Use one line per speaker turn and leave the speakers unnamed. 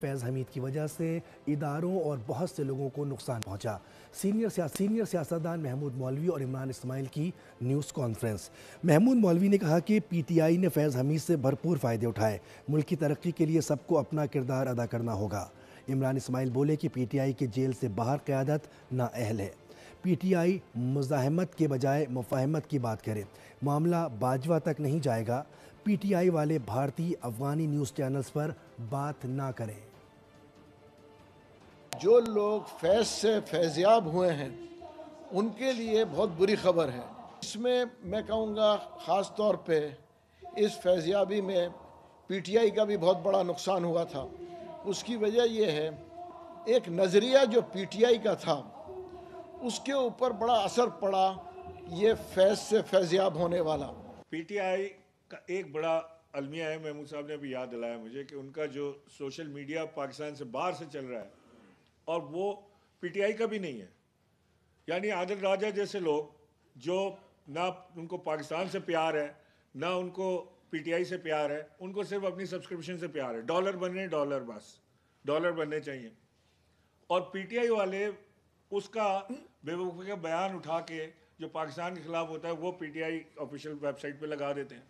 फैज़ हमीद की वजह से इदारों और बहुत से लोगों को नुकसान पहुंचा। सीनियर सियासतदान महमूद मौलवी और इमरान इस्माइल की न्यूज़ कॉन्फ्रेंस। महमूद मौलवी ने कहा कि पीटीआई ने फैज़ हमीद से भरपूर फ़ायदे उठाए। मुल्क की तरक्की के लिए सबको अपना किरदार अदा करना होगा। इमरान इस्माइल बोले कि पीटीआई के जेल से बाहर क़यादत नाअहल है। पीटीआई मुज़ाहमत के बजाय मुफ़ाहमत की बात करे। मामला बाजवा तक नहीं जाएगा। पीटीआई वाले भारतीय अफ़गानी न्यूज़ चैनल्स पर बात ना करें।
जो लोग फैज़ से फैज़याब हुए हैं उनके लिए बहुत बुरी खबर है। इसमें मैं कहूँगा ख़ास तौर पे इस फैज़याबी में पीटीआई का भी बहुत बड़ा नुकसान हुआ था। उसकी वजह यह है, एक नज़रिया जो पीटीआई का था उसके ऊपर बड़ा असर पड़ा ये फैज़ से फैज़याब होने वाला।
पीटीआई का एक बड़ा अलमिया है, महमूद साहब ने अभी याद दिलाया मुझे कि उनका जो सोशल मीडिया पाकिस्तान से बाहर से चल रहा है और वो पीटीआई का भी नहीं है। यानी आदिल राजा जैसे लोग जो ना उनको पाकिस्तान से प्यार है ना उनको पीटीआई से प्यार है, उनको सिर्फ अपनी सब्सक्रिप्शन से प्यार है। डॉलर बने, डॉलर बस डॉलर बनने चाहिए। और पीटीआई वाले उसका बेवकूफ़ी का बयान उठा के जो पाकिस्तान के खिलाफ होता है वो पीटीआई ऑफिशियल वेबसाइट पे लगा देते हैं।